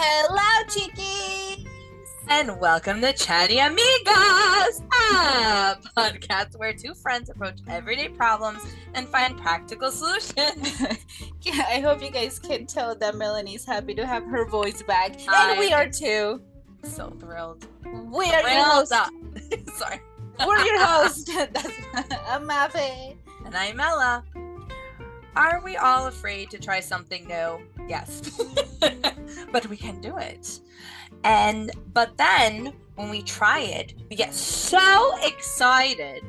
Hello, Chiquis! And welcome to Chatty Amigas, a podcast where two friends approach everyday problems and find practical solutions. Yeah, I hope you guys can tell that Melanie's happy to have her voice back. And we are too. So thrilled. We are your host. Sorry. We're your host. I'm Mafe. And I'm Ella. Are we all afraid to try something new? Yes. But we can do it. But then when we try it, we get so excited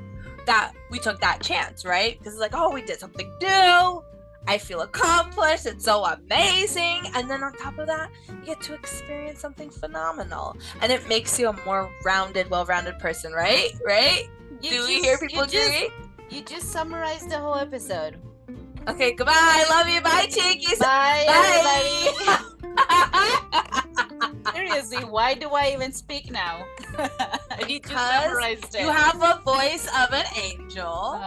that we took that chance, right? Because it's like, oh, we did something new. I feel accomplished. It's so amazing. And then on top of that, you get to experience something phenomenal. And it makes you a more rounded, well-rounded person, right? Right? Do we hear people agree? You just summarized the whole episode. Okay, goodbye. Love you. Bye, Chiquis. Bye, everybody. Seriously, why do I even speak now? Because you have a voice of an angel.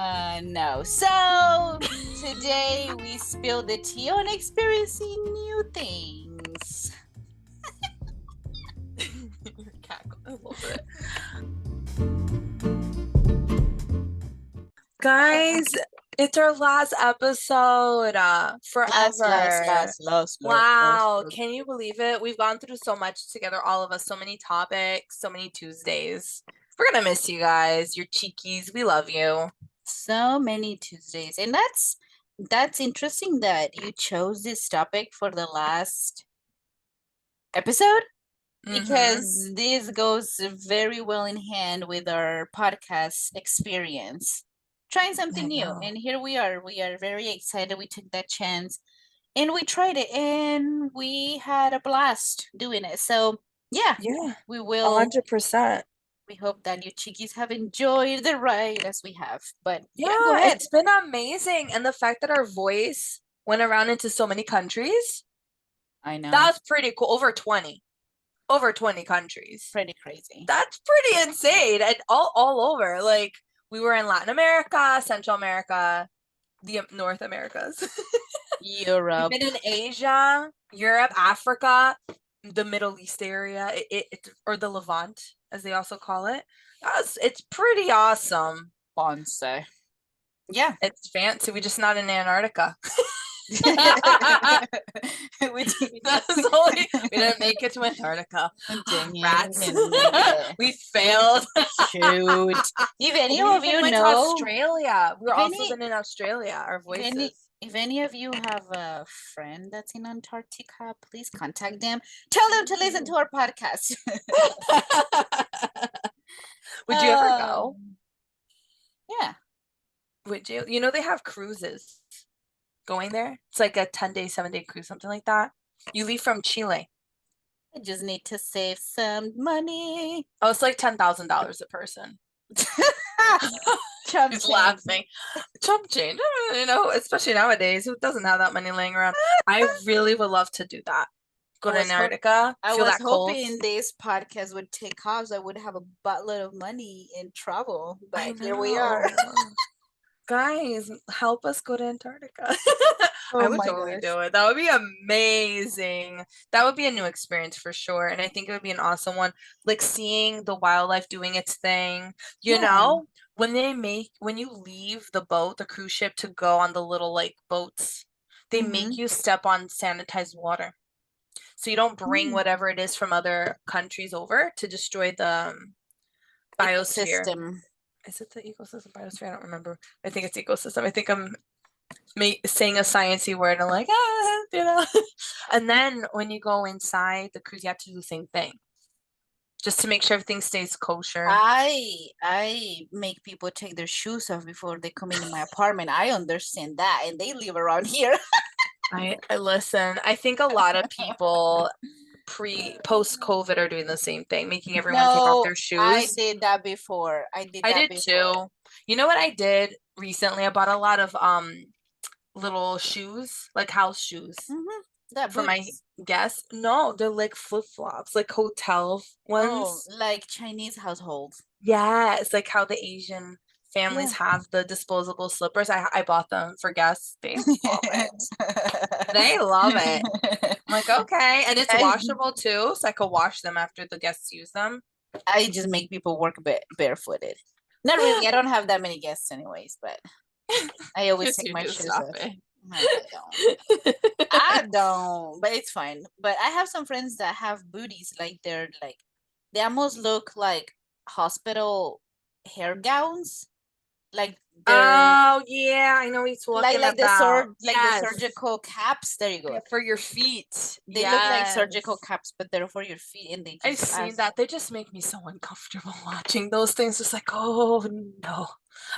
No. So today we spill the tea on experiencing new things. I love it. Guys, it's our last episode forever. Last. Wow, can you believe it? We've gone through so much together, all of us, so many topics, so many Tuesdays. We're gonna miss you guys, your Chiquis. We love you. So many Tuesdays. And that's interesting that you chose this topic for the last episode. Because this goes very well in hand with our podcast experience. Trying something new. And here we are very excited. We took that chance and we tried it and we had a blast doing it. So yeah, we will 100%. We hope that you Chiquis have enjoyed the ride as we have. But go ahead. It's been amazing. And the fact that our voice went around into so many countries, I know, that's pretty cool. Over 20 countries. Pretty crazy. That's pretty insane. And all over. Like, we were in Latin America, Central America, the North Americas, Europe. We've been in Asia, Europe, Africa, the Middle East area, or the Levant, as they also call it. It's pretty awesome. Fancy. Yeah. It's fancy. We're just not in Antarctica. we didn't make it to Antarctica. Rats. We failed. Shoot. If any of you went know to Australia, we were also been in Australia. Our voices. If any of you have a friend that's in Antarctica, please contact them. Tell them to listen to our podcast. Would you ever go? Yeah. Would you? You know they have cruises going there. It's like a 10-day, 7-day cruise, something like that. You leave from Chile. I just need to save some money. Oh, it's like $10,000 a person. Chump He's laughing. Chump change. You know, especially nowadays, who doesn't have that money laying around? I really would love to do that. Go to Antarctica. I was hoping this podcast would take off so I would have a buttload of money and travel. But here we are. Guys, help us go to Antarctica. I would totally do it. That would be amazing. That would be a new experience for sure. And I think it would be an awesome one. Like seeing the wildlife doing its thing. You know, when you leave the boat, the cruise ship, to go on the little like boats, they make you step on sanitized water. So you don't bring whatever it is from other countries over to destroy the biosphere. Is it the ecosystem, biosphere? I don't remember. I think it's ecosystem. I think I'm saying a sciencey word and I'm like, you know. And then when you go inside the cruise, you have to do the same thing, just to make sure everything stays kosher. I make people take their shoes off before they come into my apartment. I understand that, and they live around here. I listen. I think a lot of people post-COVID are doing the same thing, making everyone take off their shoes. I did that before. I did too. You know what I did recently? I bought a lot of little shoes, like house shoes. For my guests. No, they're like flip-flops, like hotel ones. Oh, like Chinese households. Yeah, it's like how the Asian families have the disposable slippers. I bought them for guests. They love it. They love it. I'm like, okay. And it's washable too, so I could wash them after the guests use them. I just make people work barefooted. Not really. I don't have that many guests anyways, but I always take my shoes off. I don't, but it's fine. But I have some friends that have booties, like they almost look like hospital hair gowns. Like oh yeah, I know what you're talking like about. the surgical caps. There you go. Yeah, for your feet. They look like surgical caps, but they're for your feet, and they just I've seen that. They just make me so uncomfortable watching those things. Just like, oh no.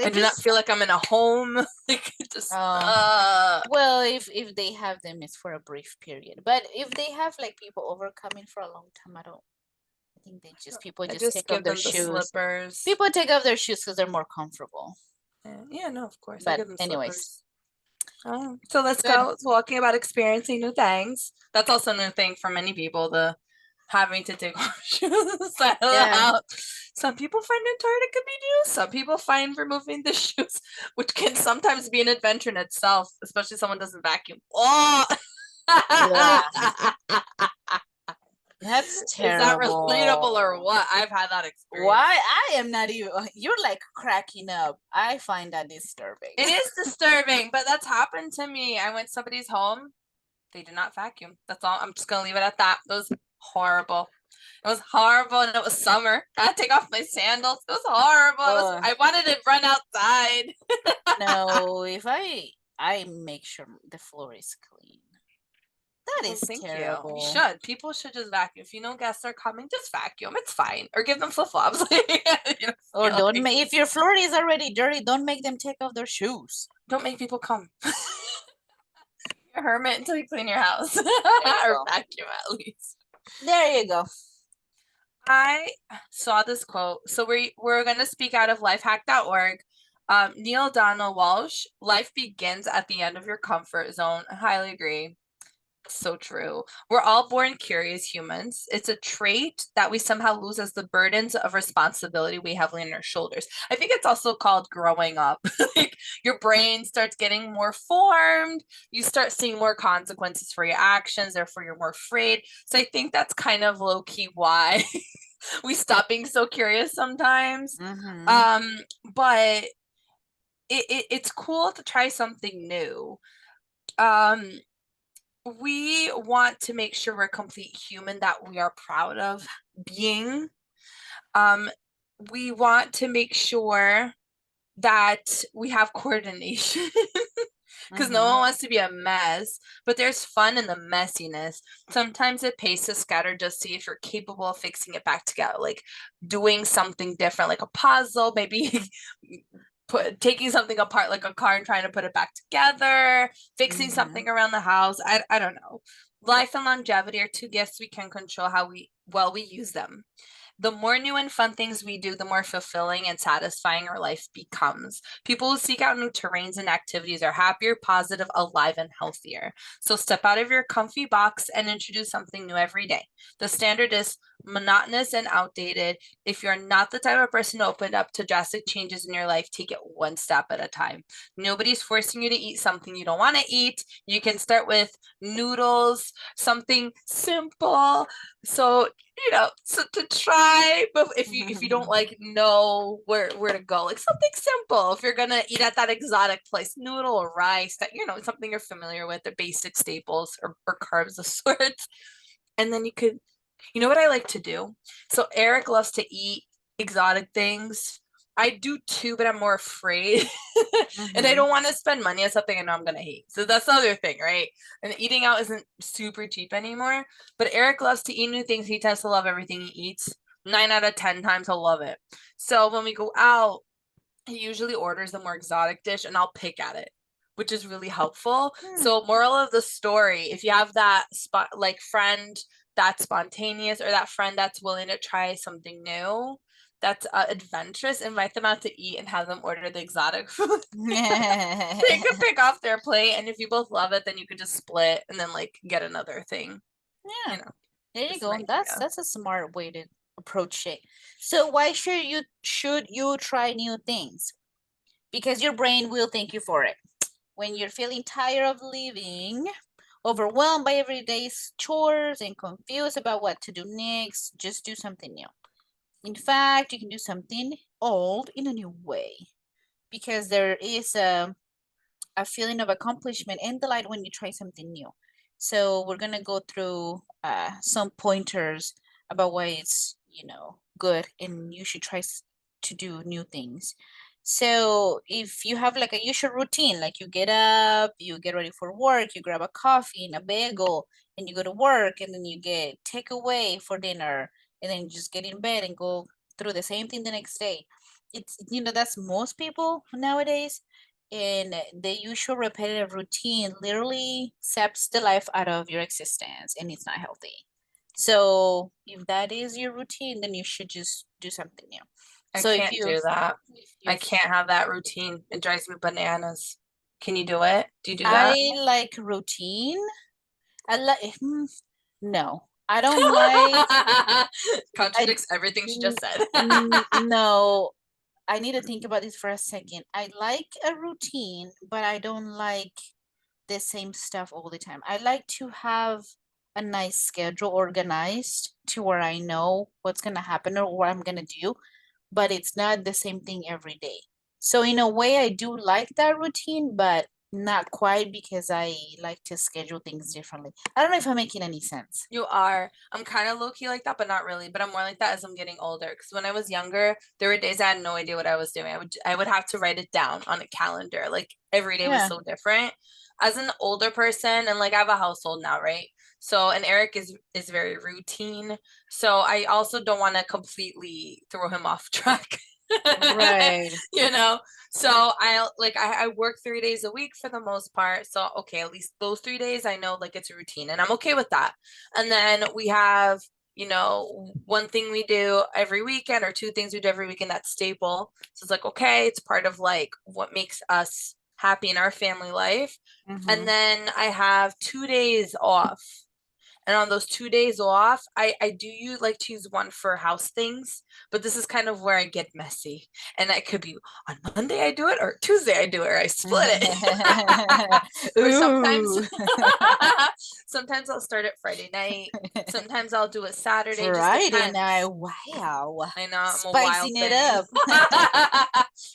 I do not feel like I'm in a home. Like just well, if they have them, it's for a brief period. But if they have like people overcoming for a long time, I think they just take off their shoes. Slippers. People take off their shoes because they're more comfortable. Yeah, no, of course. But anyways. So let's go talking about experiencing new things. That's also a new thing for many people, the having to take off shoes. Some people find Antarctica be new. Some people find removing the shoes, which can sometimes be an adventure in itself, especially if someone doesn't vacuum. Oh! That's terrible. Is that relatable or what? I've had that experience. Why? I am not even. You're like cracking up. I find that disturbing. It is disturbing, but that's happened to me. I went to somebody's home. They did not vacuum. That's all. I'm just gonna leave it at that. It was horrible. It was horrible, and it was summer. I had to take off my sandals. It was horrible. I wanted to run outside. No, if I make sure the floor is clean. That is terrible. You should. People should just vacuum. If you know guests are coming, just vacuum. It's fine. Or give them flip-flops. Or don't make, if your floor is already dirty, don't make them take off their shoes. Don't make people come. You're a hermit until you clean your house. Or vacuum at least. There you go. I saw this quote. So we're going to speak out of lifehack.org. Neil Donald Walsh, life begins at the end of your comfort zone. I highly agree. So true. We're all born curious humans. It's a trait that we somehow lose as the burdens of responsibility we have on our shoulders. I think it's also called growing up. Like your brain starts getting more formed. You start seeing more consequences for your actions. Therefore, you're more afraid. So I think that's kind of low key why we stop being so curious sometimes. But it's cool to try something new. We want to make sure we're a complete human that we are proud of being. We want to make sure that we have coordination because no one wants to be a mess, but there's fun in the messiness. Sometimes it pays to scatter, just see if you're capable of fixing it back together, like doing something different, like a puzzle, maybe taking something apart like a car and trying to put it back together, fixing something around the house. I don't know. Life and longevity are two gifts we can control how we use them. The more new and fun things we do, the more fulfilling and satisfying our life becomes. People who seek out new terrains and activities are happier, positive, alive, and healthier. So step out of your comfy box and introduce something new every day. The standard is monotonous and outdated. If you're not the type of person to open up to drastic changes in your life, take it one step at a time. Nobody's forcing you to eat something you don't want to eat. You can start with noodles, something simple. So, so to try, but if you don't like know where to go, like something simple. If you're gonna eat at that exotic place, noodle or rice, that something you're familiar with, the basic staples or carbs of sorts. And then you could, what I like to do? So Eric loves to eat exotic things. I do too, but I'm more afraid. And I don't want to spend money on something I know I'm going to hate. So that's the other thing, right? And eating out isn't super cheap anymore. But Eric loves to eat new things. He tends to love everything he eats. 9 out of 10 times he'll love it. So when we go out, he usually orders the more exotic dish and I'll pick at it, which is really helpful. So moral of the story, if you have that friend that's spontaneous or that friend that's willing to try something new, that's adventurous, invite them out to eat and have them order the exotic food. They could pick off their plate, and if you both love it, then you could just split and then get another thing. Yeah, there you go. That's a smart way to approach it. So why should you try new things? because your brain will thank you for it. When you're feeling tired of living, overwhelmed by everyday's chores and confused about what to do next, just do something new. In fact, you can do something old in a new way, because there is a feeling of accomplishment and delight when you try something new. So we're gonna go through some pointers about why it's, good and you should try to do new things. So if you have like a usual routine, like you get up, you get ready for work, you grab a coffee and a bagel, and you go to work, and then you get takeaway for dinner, and then you just get in bed and go through the same thing the next day. It's, that's most people nowadays, and the usual repetitive routine literally saps the life out of your existence, and it's not healthy. So if that is your routine, then you should just do something new. I can't do that. I can't have that routine. It drives me bananas. Can you do it? Do you do that? I like routine. I like no. I don't like contradicts everything she just said. No, I need to think about this for a second. I like a routine, but I don't like the same stuff all the time. I like to have a nice schedule organized to where I know what's going to happen or what I'm going to do, but it's not the same thing every day. So in a way, I do like that routine, but not quite, because I like to schedule things differently. I don't know if I'm making any sense. You are. I'm kind of low-key like that, but not really. But I'm more like that as I'm getting older. Because when I was younger, there were days I had no idea what I was doing. I would have to write it down on a calendar. Like every day was so different. As an older person, and like I have a household now, right? So, and Eric is very routine. So I also don't want to completely throw him off track. Right. So I work 3 days a week for the most part. So okay, at least those 3 days I know like it's a routine, and I'm okay with that. And then we have, one thing we do every weekend or two things we do every weekend that's staple. So it's like, okay, it's part of like what makes us happy in our family life. And then I have 2 days off. And on those 2 days off, I do like to use one for house things, but this is kind of where I get messy. And it could be on Monday I do it, or Tuesday I do it, or I split it. Or sometimes I'll start it Friday night. Sometimes I'll do it Saturday. Friday night, wow. I know, I'm spicing a wild it up.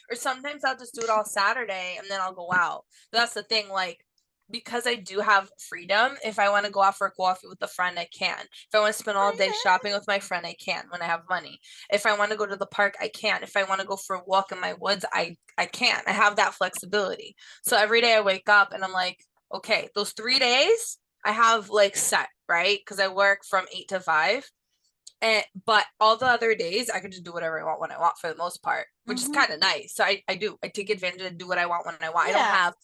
Or sometimes I'll just do it all Saturday and then I'll go out. But that's the thing, like, because I do have freedom, if I want to go out for coffee with a friend, I can. If I want to spend all day shopping with my friend, I can when I have money. If I want to go to the park, I can. If I want to go for a walk in my woods, I can. I have that flexibility. So every day I wake up and I'm like, okay, those 3 days I have like set, right? Because I work from 8 to 5. But all the other days I can just do whatever I want when I want for the most part, which is kind of nice. So I take advantage and do what I want when I want. I don't have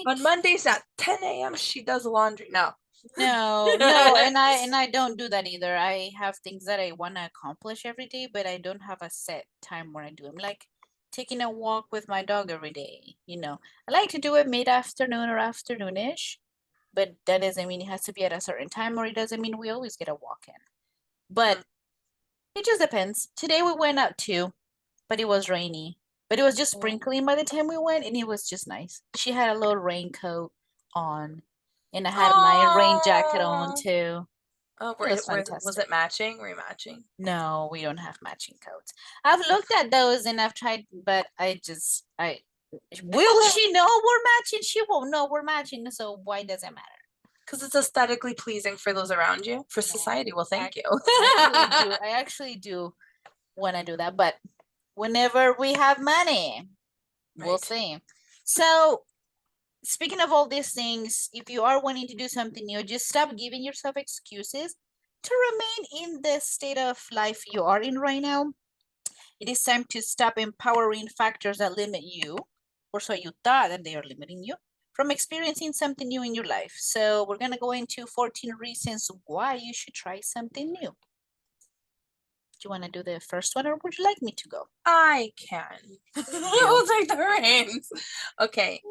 on Mondays at 10 a.m. she does laundry. No. No, and I don't do that either. I have things that I want to accomplish every day, but I don't have a set time where I do them. Like taking a walk with my dog every day. I like to do it mid-afternoon or afternoonish, but that doesn't mean it has to be at a certain time, or it doesn't mean we always get a walk in. But it just depends. Today we went out too, but it was rainy. But it was just sprinkling by the time we went, and it was just nice. She had a little raincoat on, and I had my rain jacket on too. It was fantastic. Was it matching? Were you matching? No, we don't have matching coats. I've looked at those and I've tried, but will she know we're matching? She won't know we're matching, so why does it matter? Because it's aesthetically pleasing for those around you, for society. Well, thank you. I actually do want to do that, but whenever we have money, we'll see. So, speaking of all these things, if you are wanting to do something new, just stop giving yourself excuses to remain in the state of life you are in right now. It is time to stop empowering factors that limit you, or so you thought that they are limiting you, from experiencing something new in your life. So we're going to go into 14 reasons why you should try something new. Do you want to do the first one, or would you like me to go? I can. We'll take the reins. Okay.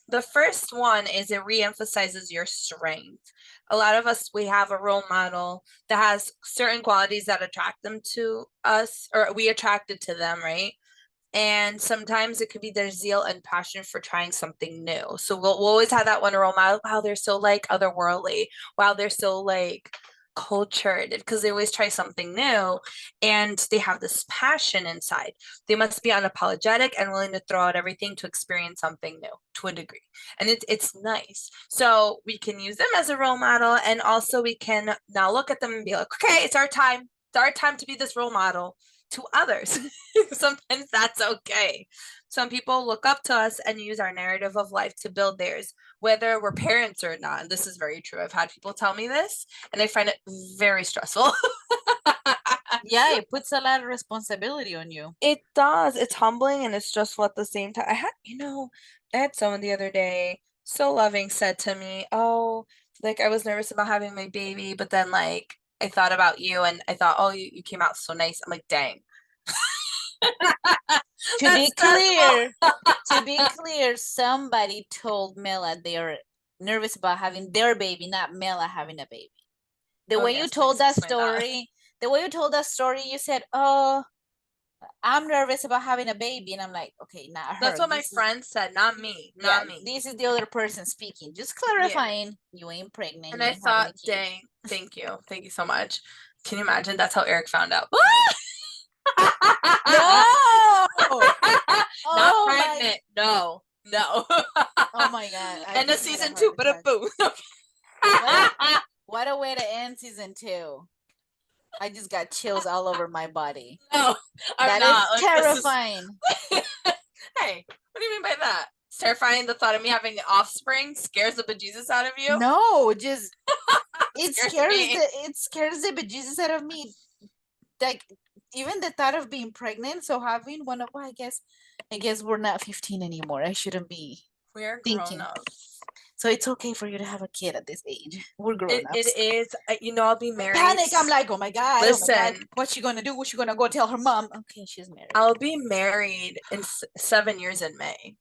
The first one is it reemphasizes your strength. A lot of us, we have a role model that has certain qualities that attract them to us, or we attracted to them, right? And sometimes it could be their zeal and passion for trying something new. So we'll always have that one role model. Wow, they're so like otherworldly. Wow, they're so like cultured because they always try something new and they have this passion inside. They must be unapologetic and willing to throw out everything to experience something new to a degree. And it's nice. So we can use them as a role model, and also we can now look at them and be like, okay, it's our time. It's our time to be this role model to others. Sometimes that's okay. Some people look up to us and use our narrative of life to build theirs, whether we're parents or not. And this is very true. I've had people tell me this, and I find it very stressful. Yeah, it puts a lot of responsibility on you. It does. It's humbling and it's stressful at the same time. I had someone the other day, so loving, said to me, "Oh, like I was nervous about having my baby, but then like I thought about you and I thought, oh, you came out so nice." I'm like, dang. To be clear, to be clear, somebody told Mela they're nervous about having their baby, not Mela having a baby. The way you told that story, you said, "Oh, I'm nervous about having a baby," and I'm like, okay, not her. That's what my friend said, not me, not me. This is the other person speaking. Just clarifying, you ain't pregnant. And I thought, dang, thank you so much. Can you imagine? That's how Eric found out. No, not pregnant. No. Oh my god! End of season 2, but a boo. What a way to end season 2. I just got chills all over my body. No, that is terrifying. Hey, what do you mean by that? It's terrifying. The thought of me having offspring scares the bejesus out of you? No, just it scares the bejesus out of me. Like even the thought of being pregnant. So having one of, I guess we're not 15 anymore. I shouldn't be. We're grown ups. So it's okay for you to have a kid at this age. We're grown ups. It is. I'll be married. Panic. I'm like, oh my god. Listen, oh my god. What's she gonna do? What's she gonna go tell her mom? Okay, she's married. I'll be married in 7 years in May.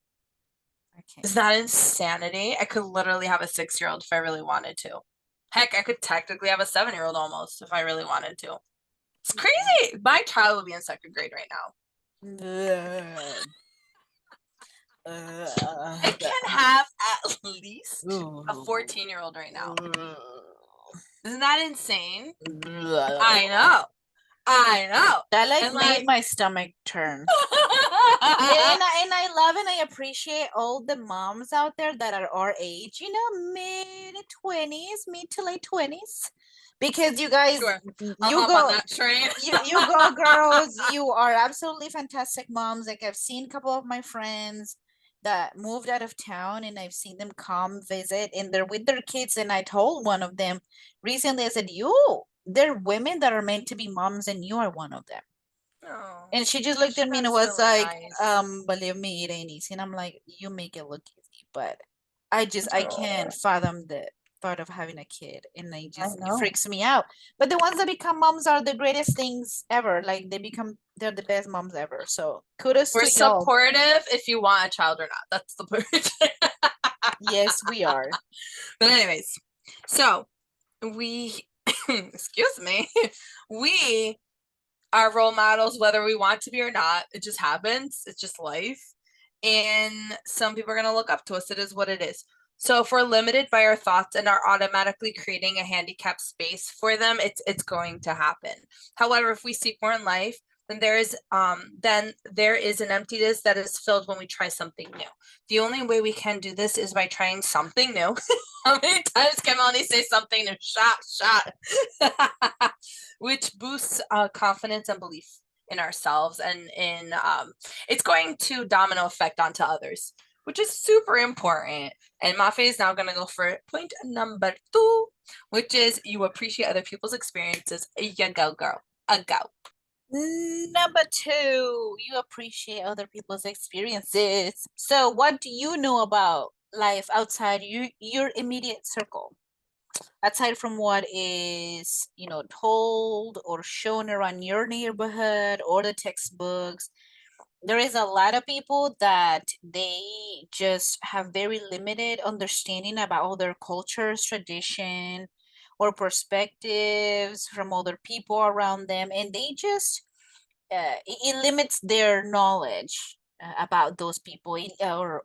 Okay. Is that insanity? I could literally have a 6-year-old if I really wanted to. Heck, I could technically have a 7-year-old almost if I really wanted to. It's crazy. My child will be in 2nd grade right now. I can have at least a 14-year-old right now. Isn't that insane? I know. That made my stomach turn. and I love and I appreciate all the moms out there that are our age, mid to late 20s. Because you guys, you go girls, you are absolutely fantastic moms. Like I've seen a couple of my friends that moved out of town and I've seen them come visit and they're with their kids. And I told one of them recently, I said, they're women that are meant to be moms and you are one of them. Oh, and she just looked at me and was really like, nice. Believe me, it ain't easy. And I'm like, you make it look easy, but I can't fathom the thought of having a kid, and it freaks me out. But the ones that become moms are the greatest things ever. Like they're the best moms ever. So kudos to y'all. We're supportive if you want a child or not. That's the point. Yes, we are. But anyways, so we excuse me, we are role models whether we want to be or not. It just happens. It's just life. And some people are going to look up to us. It is what it is. So if we're limited by our thoughts and are automatically creating a handicapped space for them, it's going to happen. However, if we seek more in life, then there is an emptiness that is filled when we try something new. The only way we can do this is by trying something new. How many times can Melanie say something new? Shot. Which boosts confidence and belief in ourselves, and in it's going to domino effect onto others, which is super important. And Mafe is now going to go for point number 2, which is you appreciate other people's experiences. You go, girl. Go. Number 2, you appreciate other people's experiences. So what do you know about life outside your immediate circle? Aside from what is, told or shown around your neighborhood or the textbooks, there is a lot of people that they just have very limited understanding about other cultures, tradition, or perspectives from other people around them. And they just it limits their knowledge about those people,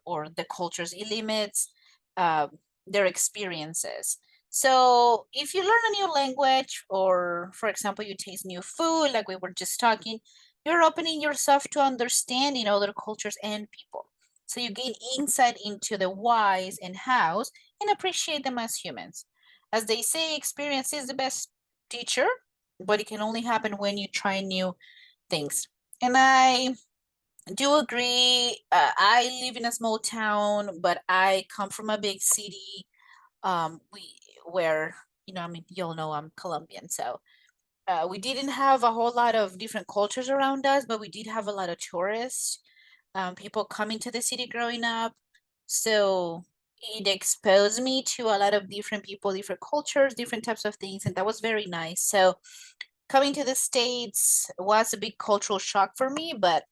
or the cultures. It limits their experiences. So if you learn a new language, or for example, you taste new food, like we were just talking, you're opening yourself to understanding other cultures and people. So you gain insight into the whys and hows and appreciate them as humans. As they say, experience is the best teacher, but it can only happen when you try new things. And I do agree. I live in a small town, but I come from a big city. We where I mean, you'll know I'm Colombian, so we didn't have a whole lot of different cultures around us, but we did have a lot of tourists, people coming to the city growing up. So it exposed me to a lot of different people, different cultures, different types of things, and that was very nice. So coming to the States was a big cultural shock for me, but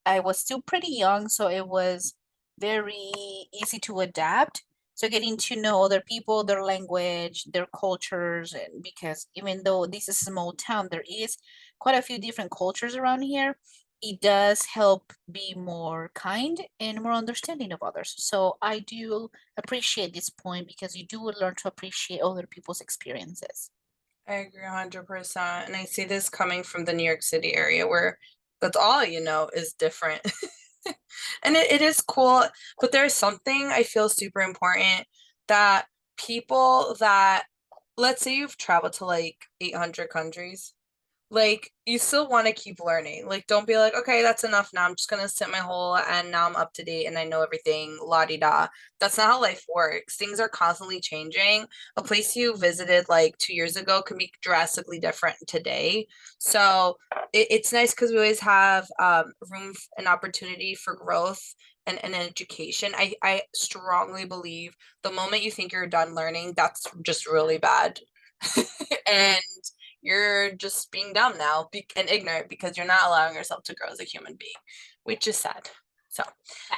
I was still pretty young, so it was very easy to adapt. So getting to know other people, their language, their cultures, and because even though this is a small town, there is quite a few different cultures around here. It does help be more kind and more understanding of others. So I do appreciate this point because you do learn to appreciate other people's experiences. I agree 100%. And I see this coming from the New York City area where that's all is different. And it is cool, but there's something I feel super important that people that, let's say you've traveled to like 800 countries, like you still want to keep learning. Like don't be like, okay, that's enough now. I'm just gonna sit my hole and now I'm up to date and I know everything, la di da. That's not how life works. Things are constantly changing. A place you visited like 2 years ago can be drastically different today. So it's nice because we always have room and opportunity for growth and education. I strongly believe the moment you think you're done learning, that's just really bad. And you're just being dumb now and ignorant because you're not allowing yourself to grow as a human being, which is sad. So,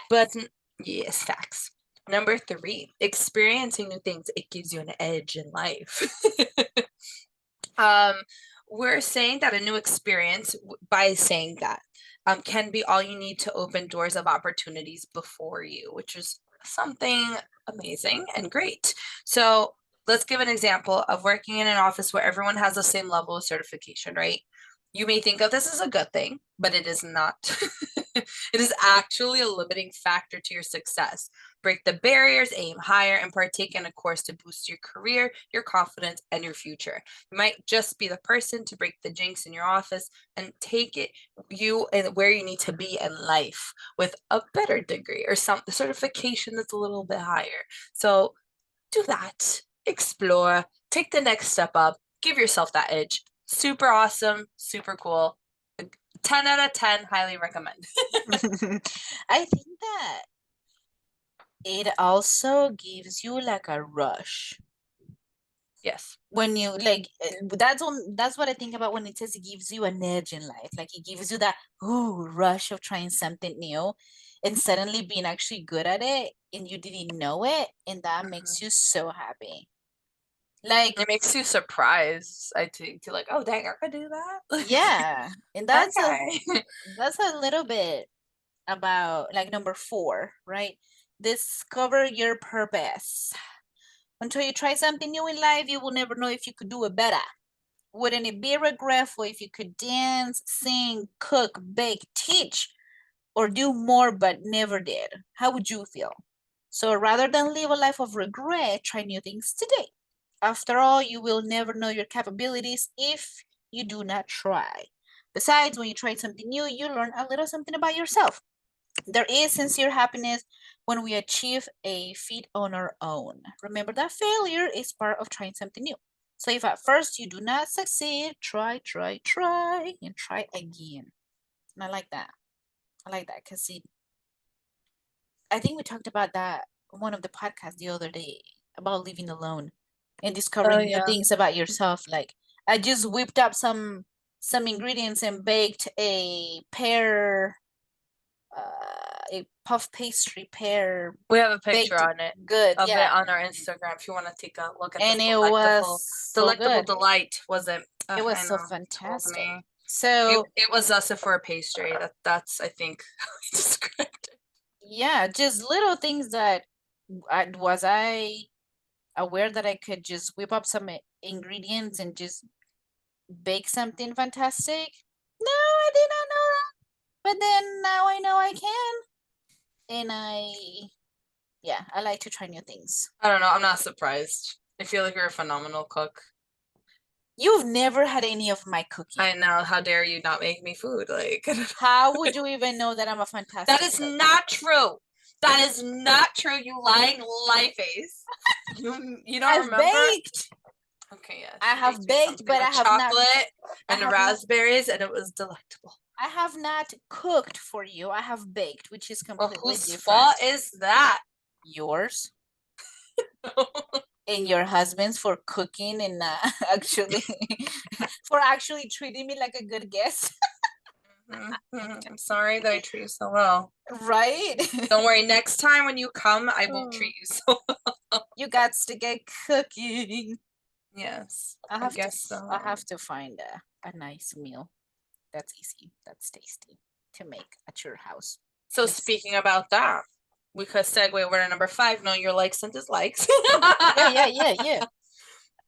but yes, facts. Number 3, experiencing new things. It gives you an edge in life. um, we're saying that a new experience, by saying that, can be all you need to open doors of opportunities before you, which is something amazing and great. So let's give an example of working in an office where everyone has the same level of certification, right? You may think of this as a good thing, but it is not. It is actually a limiting factor to your success. Break the barriers, aim higher, and partake in a course to boost your career, your confidence, and your future. You might just be the person to break the jinx in your office and take it you and where you need to be in life with a better degree or some certification that's a little bit higher. So do that, explore, take the next step up, give yourself that edge. Super awesome, super cool. 10 out of 10, highly recommend. I think that it also gives you like a rush. Yes. When you that's what I think about when it says it gives you an edge in life. Like it gives you that rush of trying something new and suddenly being actually good at it and you didn't know it, and that makes you so happy. Like it makes you surprised, I think, to like, oh dang, I could do that. yeah. And that's Okay. that's a little bit about like number 4, right? Discover your purpose. Until you try something new in life, you will never know if you could do it better. Wouldn't it be regretful if you could dance, sing, cook, bake, teach, or do more but never did? How would you feel? So rather than live a life of regret, try new things today. After all, you will never know your capabilities if you do not try. Besides, when you try something new, you learn a little something about yourself. There is sincere happiness when we achieve a feat on our own. Remember that failure is part of trying something new. So if at first you do not succeed, try, and try again. And I like that. I like that because I think we talked about that on one of the podcasts the other day about living alone and Oh discovering new yeah. things about yourself. Like I just whipped up some ingredients and baked a puff pastry pear We have a picture baked on it good, of it yeah. on our Instagram if you want to take a look at And this it was so delectable good. delight, was it? It was I so know. Told fantastic. me. So it was us for a pastry. That's I think how we described it. Yeah, just little things that was I aware that I could just whip up some ingredients and just bake something fantastic? No, I did not know that. But then now I know I can. And I like to try new things. I don't know. I'm not surprised. I feel like you're a phenomenal cook. You've never had any of my cooking. I know. How dare you not make me food? Like, how would you even know that I'm a fantastic That is cook? not true. That is not true. You lying lie face. You don't I've remember? baked. Okay, yes. I have baked, but I have chocolate not. and raspberries, and it was delectable. I have not cooked for you. I have baked, which is completely whose different. fault is that? Yours. And your husband's for cooking and actually for actually treating me like a good guest. I'm sorry that I treat you so well. Right? Don't worry. Next time when you come, I won't treat you so well. You got to get cooking. Yes, I guess so. I have to find a nice meal that's easy, that's tasty to make at your house. So speaking about that, we could segue over to number 5. Know your likes and dislikes. Yeah.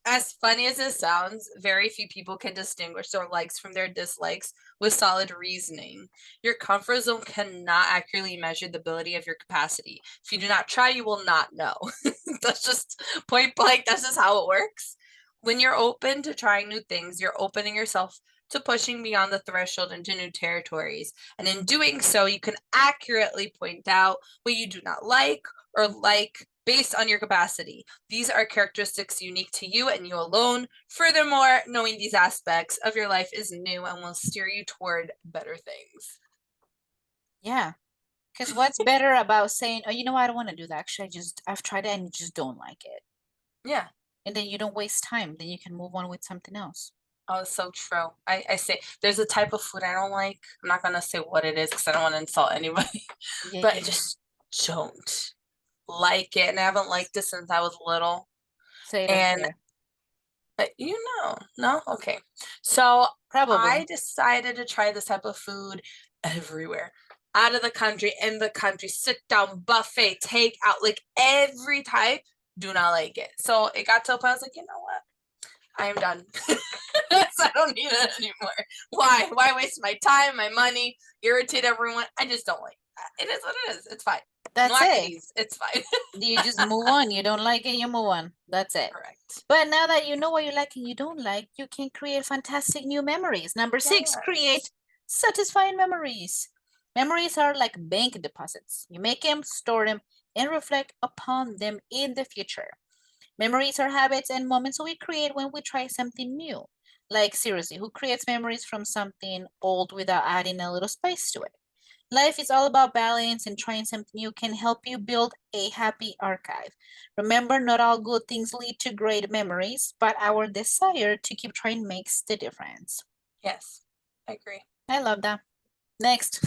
As funny as it sounds, very few people can distinguish their likes from their dislikes with solid reasoning. Your comfort zone cannot accurately measure the ability of your capacity. If you do not try, you will not know. That's just point blank. That's just how it works. When you're open to trying new things, you're opening yourself to pushing beyond the threshold into new territories. And in doing so, you can accurately point out what you do not like or like based on your capacity. These are characteristics unique to you and you alone. Furthermore, knowing these aspects of your life is new and will steer you toward better things. Yeah. Because what's better about saying, oh, you know what, I don't want to do that. Actually, I've tried it and just don't like it. Yeah. And then you don't waste time. Then you can move on with something else. Oh, it's so true. I say there's a type of food I don't like. I'm not gonna say what it is because I don't want to insult anybody. But I just don't like it, and I haven't liked it since I was little. Say it and no, okay. So probably I decided to try this type of food everywhere, out of the country, in the country, sit down buffet, take out, like every type. Do not like it. So it got to a point I was like, you know what? I am done. I don't need it anymore. Why? Why waste my time, my money, irritate everyone? I just don't like it. It is what it is. It's fine. That's it. It's fine. You just move on. You don't like it, you move on. That's it. Correct. But now that you know what you like and you don't like, you can create fantastic new memories. Number 6, create satisfying memories. Memories are like bank deposits. You make them, store them, and reflect upon them in the future. Memories are habits and moments we create when we try something new. Like, seriously, who creates memories from something old without adding a little spice to it? Life is all about balance, and trying something new can help you build a happy archive. Remember, not all good things lead to great memories, but our desire to keep trying makes the difference. Yes, I agree. I love that. Next.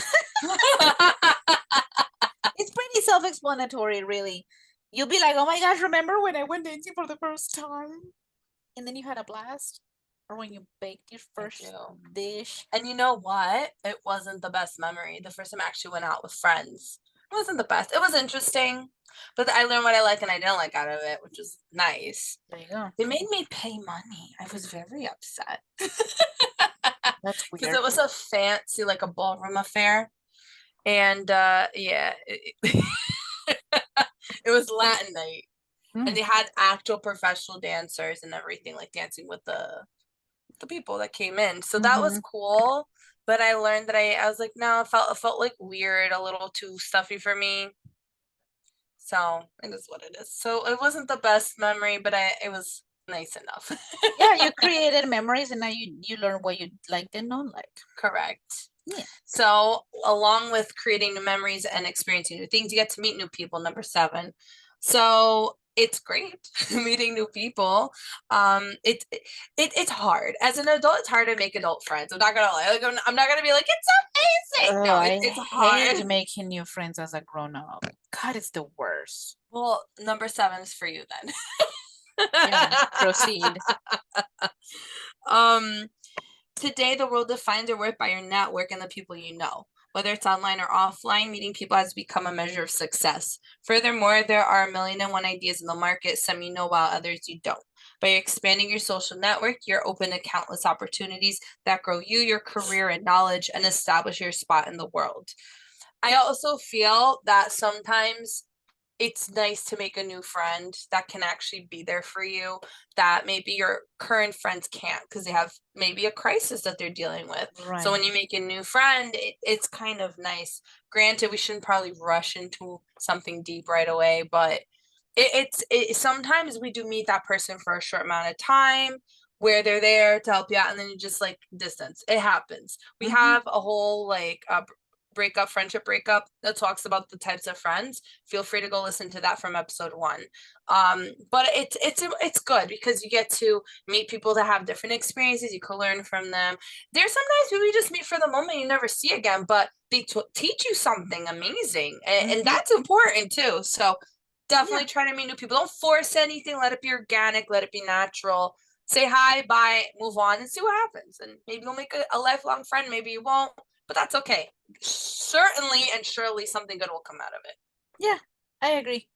It's pretty self-explanatory, really. You'll be like, oh my gosh, remember when I went dancing for the first time? And then you had a blast? Or when you baked your first dish? And you know what? It wasn't the best memory. The first time I actually went out with friends. It wasn't the best. It was interesting, but I learned what I like and I didn't like out of it, which was nice. There you go. They made me pay money. I was very upset. That's weird. Because it was a fancy, like a ballroom affair. And it was Latin night. And they had actual professional dancers and everything, like dancing with the people that came in. So that was cool. But I learned that I was like, no, it felt like weird, a little too stuffy for me. So it is what it is. So it wasn't the best memory, but it was nice enough. Yeah, you created memories and now you learn what you liked and don't like. Correct. Yeah. So along with creating new memories and experiencing new things, you get to meet new people, number 7. So it's great meeting new people. It's hard as an adult. It's hard to make adult friends. I'm not gonna lie. Like, I'm not gonna be like it's amazing. No, it's hard. Hate making new friends as a grown up. God, it's the worst. Well, number 7 is for you then. Yeah, proceed. Today, the world defines your worth by your network and the people you know. Whether it's online or offline, meeting people has become a measure of success. Furthermore, there are a million and one ideas in the market, some you know while others you don't. By expanding your social network, you're open to countless opportunities that grow you, your career, and knowledge, and establish your spot in the world. I also feel that sometimes it's nice to make a new friend that can actually be there for you that maybe your current friends can't because they have maybe a crisis that they're dealing with. Right. So when you make a new friend, it's kind of nice. Granted, we shouldn't probably rush into something deep right away, but it's sometimes we do meet that person for a short amount of time where they're there to help you out and then you just like distance. It happens. We have a whole like friendship breakup that talks about the types of friends. Feel free to go listen to that from episode 1. But it's good because you get to meet people that have different experiences. You can learn from them. There's sometimes people you just meet for the moment you never see again, but they teach you something amazing, and that's important too. So definitely try to meet new people. Don't force anything. Let it be organic. Let it be natural. Say hi, bye, move on, and see what happens. And maybe you'll make a lifelong friend. Maybe you won't, but that's okay. Certainly and surely something good will come out of it. Yeah, I agree.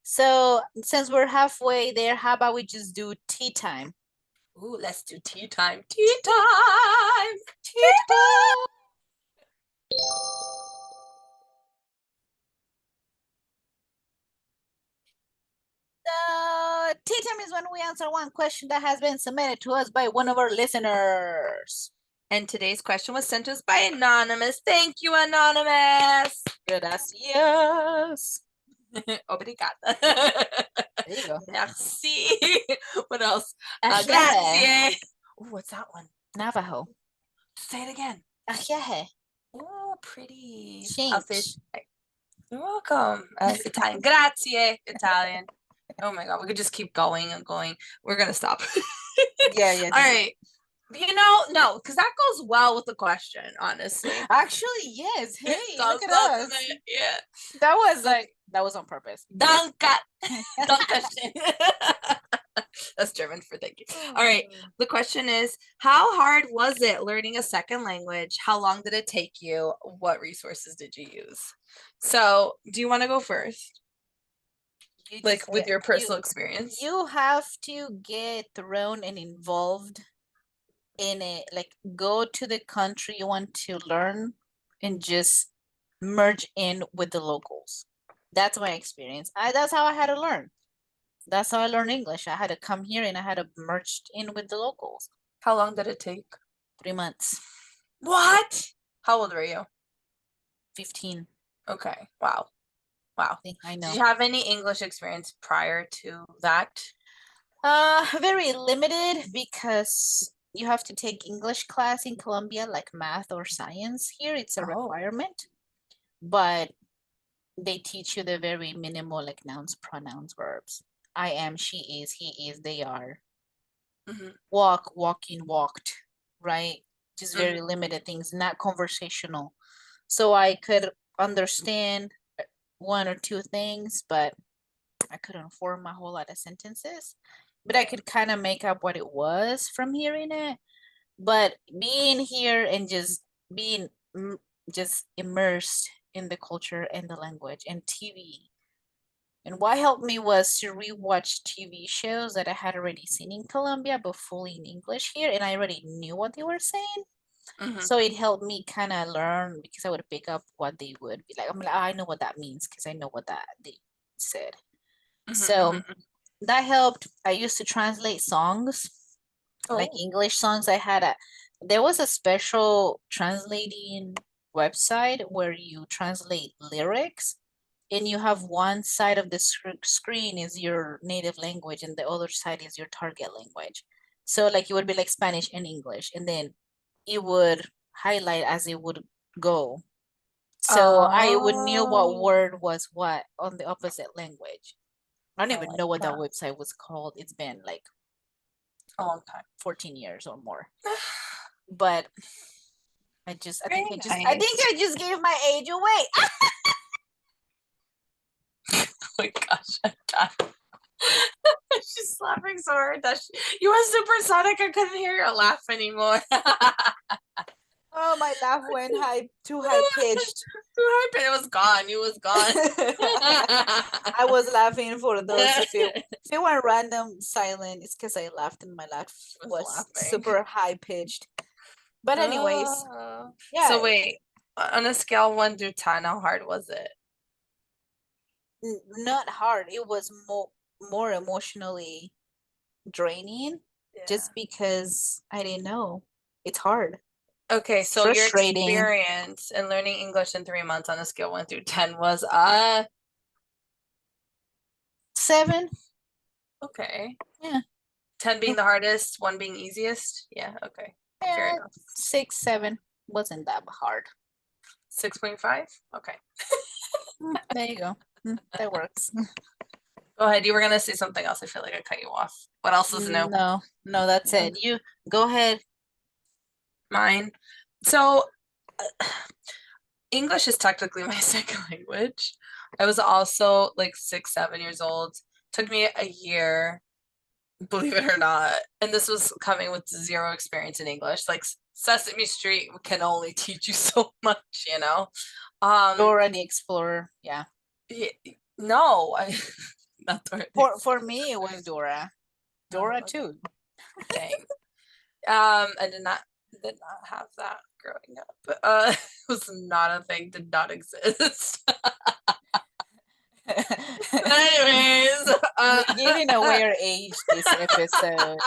So since we're halfway there, how about we just do tea time? Ooh, let's do tea time. Tea time. Tea time. Tea time is when we answer one question that has been submitted to us by one of our listeners. And today's question was sent to us by Anonymous. Thank you, Anonymous. Gracias. Obrigada. There you go. Merci. What else? Grazie. Ooh, what's that one? Navajo. Say it again. Ajiaje. Oh, pretty. Change. You're welcome. Italian. Grazie. Italian. Oh my God. We could just keep going and going. We're going to stop. Yeah. All right. No, because that goes well with the question, honestly. Actually, yes. Hey, look at us. Yeah. That was on purpose. Danke. That's German for thank you. All right. The question is, how hard was it learning a second language? How long did it take you? What resources did you use? So, do you want to go first? Like with your personal experience? You have to get thrown and involved in it. Like, go to the country you want to learn and just merge in with the locals. That's my experience. That's how I had to learn. That's how I learned English. I had to come here and I had to merge in with the locals. How long did it take? 3 months. What? How old were you? 15. Okay. Wow. I know. Did you have any English experience prior to that? Very limited because you have to take English class in Colombia, like math or science. Here it's a requirement, but they teach you the very minimal, like nouns, pronouns, verbs. I am, she is, he is, they are. Walk, walking, walked, right? Just very limited things, not conversational. So I could understand 1 or 2 things, but I couldn't form a whole lot of sentences. But I could kind of make up what it was from hearing it. But being here and just being just immersed in the culture and the language and TV. And what helped me was to rewatch TV shows that I had already seen in Colombia, but fully in English here, and I already knew what they were saying. So it helped me kind of learn because I would pick up what they would be like. I'm like, oh, I know what that means because I know what that they said. So that helped. I used to translate songs, like English songs. There was a special translating website where you translate lyrics and you have one side of the screen is your native language and the other side is your target language. So like it would be like Spanish and English, and then it would highlight as it would go. So I would knew what word was what on the opposite language. I don't even know what that website was called. It's been like a long time, 14 years or more. But I think I just gave my age away. Oh my gosh, I'm done. She's laughing so hard that you were supersonic. I couldn't hear your laugh anymore. Oh, my laugh went too high pitched. Too high pitched. It was gone. It was gone. I was laughing for those. If it went random silent, it's because I laughed and my laugh was super high pitched. But anyways, yeah. So wait, on a scale of 1 through 10, how hard was it? Not hard. It was more emotionally draining, just because I didn't know. It's hard. Okay, so your experience in learning English in 3 months on a scale 1 through 10 was 7. Okay. Yeah. 10 being the hardest, 1 being easiest. Yeah, okay. Yeah, fair enough. 6, 7 wasn't that hard. 6.5? Okay. There you go. That works. Go ahead. You were gonna say something else. I feel like I cut you off. What else is new? No, that's it. You go ahead. Mine. So English is technically my second language. I was also like 6, 7 years old. Took me a year, believe it or not. And this was coming with zero experience in English. Like Sesame Street can only teach you so much, you know. Dora the Explorer, yeah. No, not Dora. For me, it was Dora. Dora too. Dang. I did not have that growing up. It was not a thing, did not exist. Anyways, we're giving away our age this episode.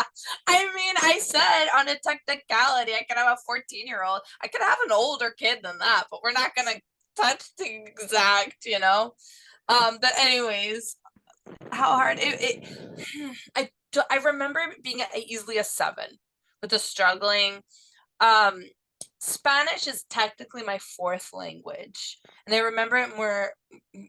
I mean, I said on a technicality, I could have a 14-year-old. I could have an older kid than that, but we're not gonna touch the exact, you know. But anyways, how hard I remember being easily a 7 with a struggling. Spanish is technically my 4th language, and I remember it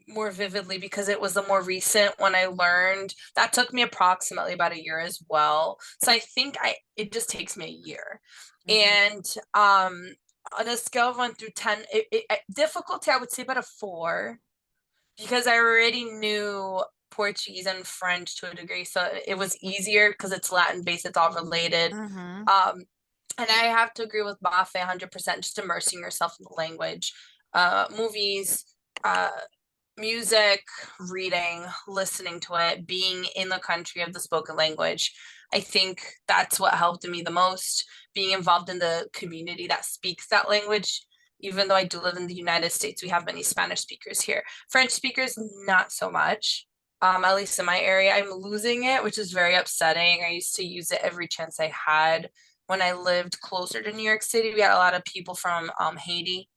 more vividly because it was the more recent one I learned. That took me approximately about a year as well. So I think it just takes me a year. And on a scale of 1 through 10, difficulty, I would say about a 4, because I already knew Portuguese and French to a degree, so it was easier because it's Latin based, it's all related. And I have to agree with Mafe 100%, just immersing yourself in the language. Movies, music, reading, listening to it, being in the country of the spoken language. I think that's what helped me the most, being involved in the community that speaks that language. Even though I do live in the United States, we have many Spanish speakers here. French speakers, not so much. At least in my area, I'm losing it, which is very upsetting. I used to use it every chance I had. When I lived closer to New York City, we had a lot of people from Haiti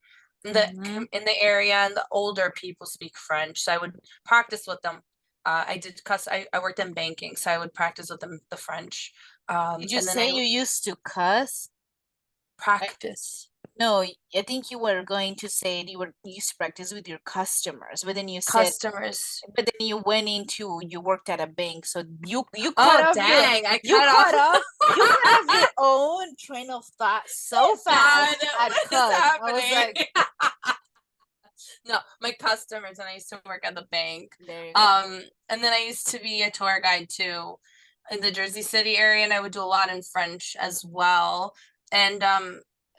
in the area, and the older people speak French. So I would practice with them. I worked in banking, so I would practice with them the French. Did you say you used to cuss? Practice. No, I think you were going to say you used to practice with your customers, but then you said customers. But then you worked at a bank, so you cut off you cut off your own train of thought so fast. I was like, no, my customers, and I used to work at the bank. And then I used to be a tour guide too in the Jersey City area, and I would do a lot in French as well. And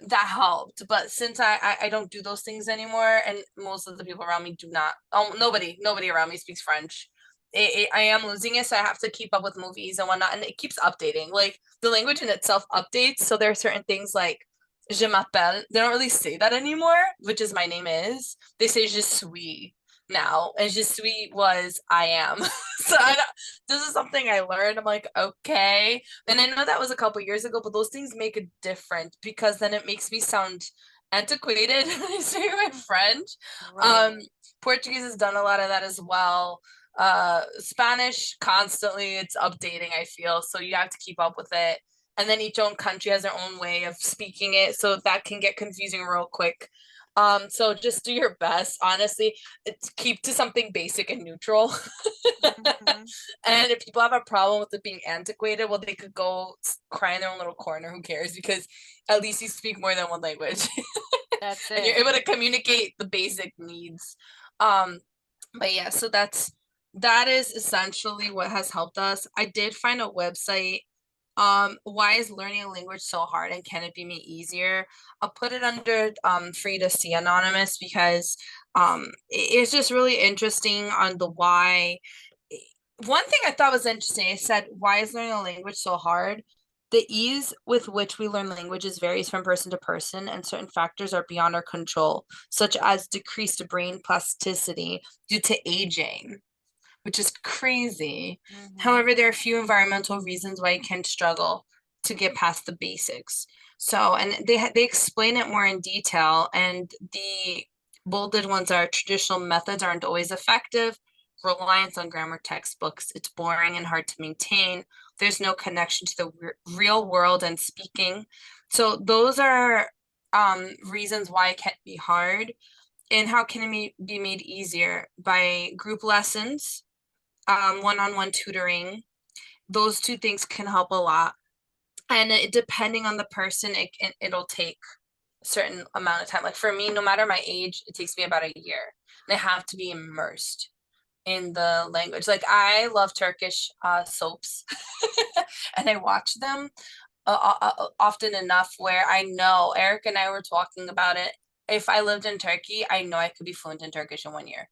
that helped. But since I don't do those things anymore, and most of the people around me do not, nobody around me speaks French. I am losing it, so I have to keep up with movies and whatnot, and it keeps updating. Like the language in itself updates, so there are certain things like je m'appelle. They don't really say that anymore, which is my name is. They say je suis now, and je suis was I am. So this is something I learned. I'm like, okay, and I know that was a couple years ago, but those things make a difference because then it makes me sound antiquated when I say my French. Portuguese has done a lot of that as well. Spanish, constantly it's updating, I feel, so you have to keep up with it. And then each own country has their own way of speaking it, so that can get confusing real quick. So just do your best, honestly. Keep to something basic and neutral. And if people have a problem with it being antiquated, well, they could go cry in their own little corner. Who cares? Because at least you speak more than one language. That's it. And you're able to communicate the basic needs. But yeah, so that's That is essentially what has helped us. I did find a website. Why is learning a language so hard and can it be made easier? I'll put it under free to see anonymous because it's just really interesting on the why. One thing I thought was interesting, it said, why is learning a language so hard? The ease with which we learn languages varies from person to person, and certain factors are beyond our control, such as decreased brain plasticity due to aging, which is crazy. However, there are a few environmental reasons why you can struggle to get past the basics. So, and they explain it more in detail, and the bolded ones are traditional methods aren't always effective. Reliance on grammar textbooks, it's boring and hard to maintain. There's no connection to the real world and speaking. So those are reasons why it can be hard. And how can it be made easier? By group lessons, one-on-one tutoring. Those two things can help a lot. And depending on the person, it'll take a certain amount of time. Like for me, no matter my age, it takes me about a year. And I have to be immersed in the language. Like I love Turkish soaps and I watch them often enough where I know Eric and I were talking about it. If I lived in Turkey, I know I could be fluent in Turkish in 1 year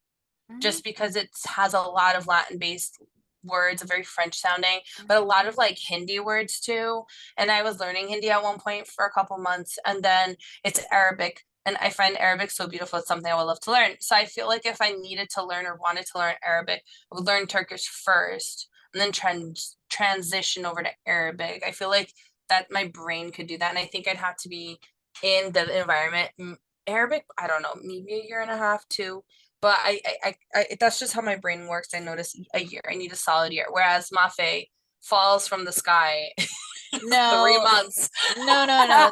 just because it has a lot of Latin based words, very French sounding, but a lot of like Hindi words too. And I was learning Hindi at one point for a couple months, and then it's Arabic. And I find Arabic so beautiful. It's something I would love to learn. So I feel like if I needed to learn or wanted to learn Arabic, I would learn Turkish first and then transition over to Arabic. I feel like that my brain could do that. And I think I'd have to be in the environment. Arabic, I don't know, maybe a year and a half, two, but that's just how my brain works. I notice a year. I need a solid year. Whereas Mafe falls from the sky. No, 3 months. no, no, no.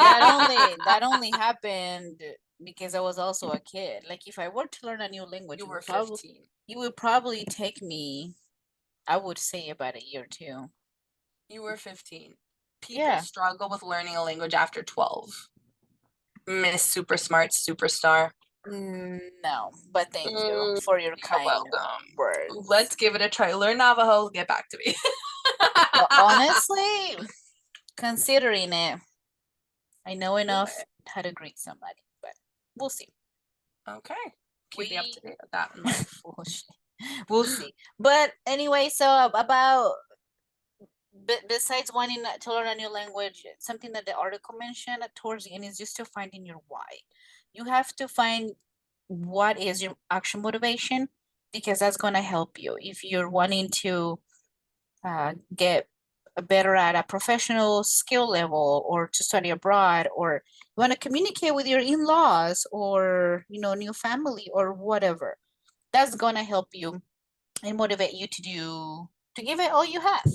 That only happened because I was also a kid. Like if I were to learn a new language, You were 15. it would probably take me, I would say, about a year too. You were 15. People Yeah. struggle with learning a language after 12. Miss Super Smart Superstar. No, but thank you for your You're kind welcome. words. Let's give it a try. Learn Navajo, get back to me. Well, honestly, considering it, I know enough how to greet somebody, but we'll see. Okay. Keep me up to date with that. We'll see. But anyway, so about besides wanting to learn a new language, something that the article mentioned towards the end is just to finding your why. You have to find what is your actual motivation, because that's going to help you if you're wanting to get better at a professional skill level, or to study abroad, or you want to communicate with your in-laws, or new family, or whatever. That's going to help you and motivate you to give it all you have,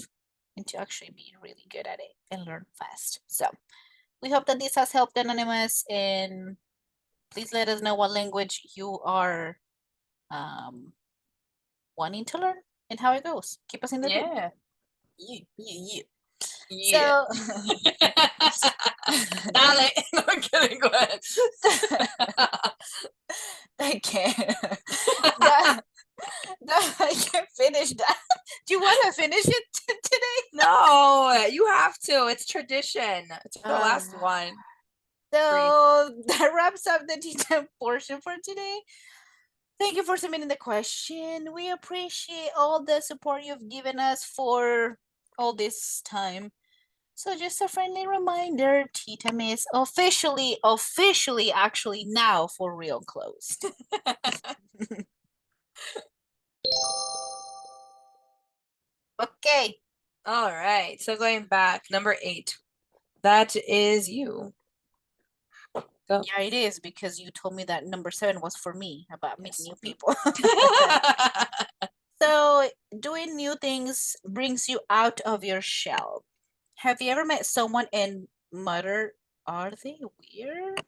and to actually be really good at it and learn fast. So we hope that this has helped, Anonymous, and please let us know what language you are wanting to learn and how it goes. Keep us in the loop. Yeah. Yeah. So Dale. No, I'm kidding. Go ahead. I can't. I can't finish that. Do you want to finish it today? No, you have to. It's tradition. It's the last one. So that wraps up the T10 portion for today. Thank you for submitting the question. We appreciate all the support you've given us for all this time. So just a friendly reminder, T10 is officially, actually now for real closed. Okay. All right. So going back, number 8. That is you. Go. Yeah, it is, because you told me that number 7 was for me, about meeting new people. So doing new things brings you out of your shell. Have you ever met someone and muttered, "Are they weird?"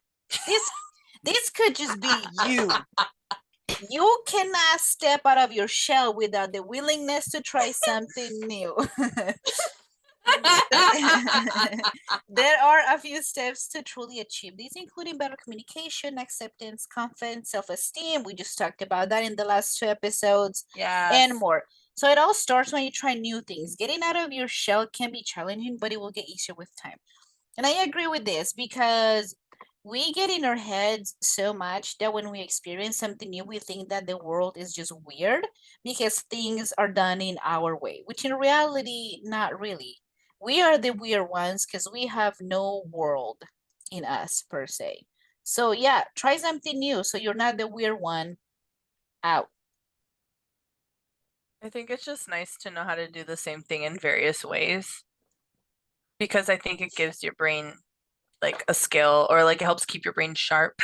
This could just be you. You cannot step out of your shell without the willingness to try something new. There are a few steps to truly achieve these, including better communication, acceptance, confidence, self-esteem. We just talked about that in the last 2 episodes. And more. So it all starts when you try new things. Getting out of your shell can be challenging, but it will get easier with time. And I agree with this because we get in our heads so much that when we experience something new, we think that the world is just weird because things are done in our way, which in reality, not really. We are the weird ones because we have no world in us per se. So yeah, try something new so you're not the weird one out. I think it's just nice to know how to do the same thing in various ways because I think it gives your brain like a skill or like it helps keep your brain sharp.